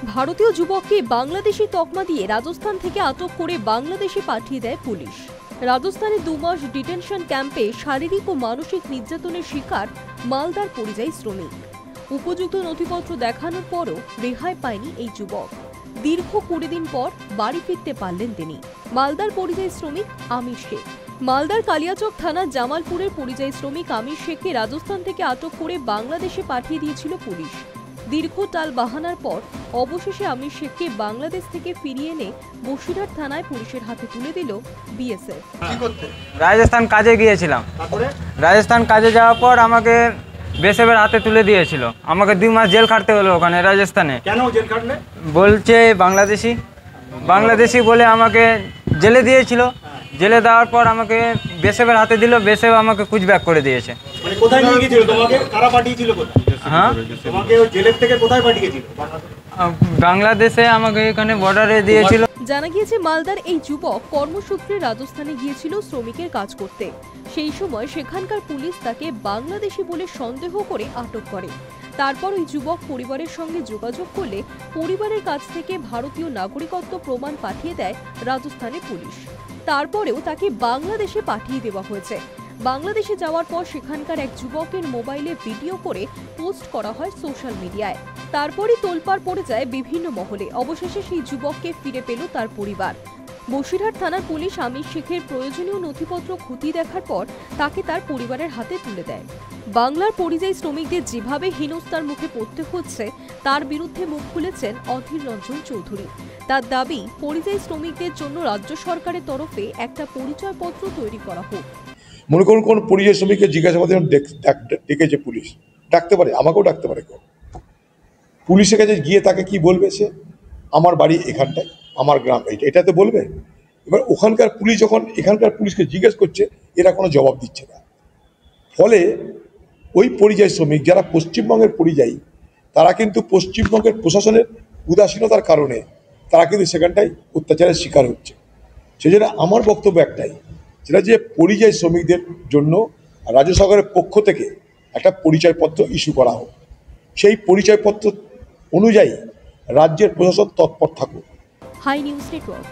ভারতীয় যুবককে বাংলাদেশি তকমা দিয়ে রাজস্থান থেকে আটক করে বাংলাদেশে পাঠিয়ে দেয় পুলিশ। রাজস্থানে 2 মাস ডিটেনশন ক্যাম্পে শারীরিক ও মানসিক নির্যাতনের শিকার মালদার পরিযায়ী শ্রমিক। উপযুক্ত নথিপত্র দেখানোর পরও রেহাই পায়নি এই যুবক। দীর্ঘ 20 দিন পর বাড়ি ফিরতে পারলেন তিনি। মালদার পরিযায়ী শ্রমিক আমির শেখ। মালদার কালিয়াচক থানার জামালপুরের পরিযায়ী শ্রমিক আমির শেখকে রাজস্থান থেকে আটক করে বাংলাদেশে পাঠিয়ে দিয়েছিল পুলিশ। দীর্ঘ টাল বাহানার পর অবশেষে আমির শেখকে বাংলাদেশ থেকে ফিরিয়ে এনে বসিরহাট থানায় পুলিশের হাতে তুলে দিল বিএসএফ। রাজস্থান কাজে গিয়েছিলাম। রাজস্থান কাজে যাওয়ার পর আমাকে বিএসএফের হাতে তুলে দিয়েছিল। আমাকে 2 মাস জেল খাটতে হলো ওখানে রাজস্থানে। কেন জেল খাটলে? বলছে বাংলাদেশি বলে আমাকে জেলে দিয়েছিল। জেলে দেওয়ার পর আমাকে বিএসএফের হাতে দিল। বিএসএফ আমাকে কুচব্যাক করে দিয়েছে। মানে কোথায় নিয়ে গিয়েছিল তোমাকে? কারা পাঠিয়েছিল কোথায়? হ্যাঁ, তোমাকে ওই জেলের থেকে কোথায় পাঠিয়েছিল? বাংলাদেশে আমাকে এখানে বর্ডারে দিয়েছিল। জানা গিয়েছে মালদার এই যুবক কর্মসূত্রে রাজস্থানে গিয়েছিল শ্রমিকের কাজ করতে। সেই সময় সেখানকার পুলিশ তাকে বাংলাদেশি বলে সন্দেহ করে আটক করে। তারপর ওই যুবক পরিবারের সঙ্গে যোগাযোগ করলে পরিবারের কাছ থেকে ভারতীয় নাগরিকত্ব প্রমাণ পাঠিয়ে দেয় রাজস্থানে পুলিশ। তারপরেও তাকে বাংলাদেশে পাঠিয়ে দেওয়া হয়েছে। বাংলাদেশে যাওয়ার পর সেখানকার এক যুবকের মোবাইলে ভিডিও করে পোস্ট করা হয় সোশ্যাল মিডিয়ায়। তারপরই তোলপাড় পড়ে যায় বিভিন্ন মহলে। অবশেষে সেই যুবককে ফিরে পেল তার পরিবার। বসিরহাট থানার পুলিশ আমির শেখের প্রয়োজনীয় নথিপত্র খতিয়ে দেখার পর তাকে তার পরিবারের হাতে তুলে দেয়। বাংলার পরিযায়ী শ্রমিকদের যেভাবে হেনস্থার মুখে পড়তে হচ্ছে তার বিরুদ্ধে মুখ খুলেছেন অধীর রঞ্জন চৌধুরী। তার দাবি, পরিযায়ী শ্রমিকদের জন্য রাজ্য সরকারের তরফে একটা পরিচয়পত্র তৈরি করা হোক। মনে করুন কোন পরিযায়ী শ্রমিককে জিজ্ঞাসাবাদে ডেকেছে পুলিশ, ডাকতে পারে, আমাকেও ডাকতে পারে। পুলিশের কাছে গিয়ে তাকে কি বলবে? সে আমার বাড়ি এখানটায়, আমার গ্রাম এটা তো বলবে। এবার ওখানকার পুলিশ যখন এখানকার পুলিশকে জিজ্ঞেস করছে, এরা কোনো জবাব দিচ্ছে না। ফলে ওই পরিযায়ী শ্রমিক যারা পশ্চিমবঙ্গের পরিযায়ী, তারা কিন্তু পশ্চিমবঙ্গের প্রশাসনের উদাসীনতার কারণে তারা কিন্তু সেখানটায় অত্যাচারের শিকার হচ্ছে। সেই জন্য আমার বক্তব্য একটাই, সেটা যে পরিযায়ী শ্রমিকদের জন্য রাজ্য সরকারের পক্ষ থেকে একটা পরিচয়পত্র ইস্যু করা হোক। সেই পরিচয়পত্র অনুযায়ী রাজ্যের প্রশাসন তৎপর থাকুক। Hi News network.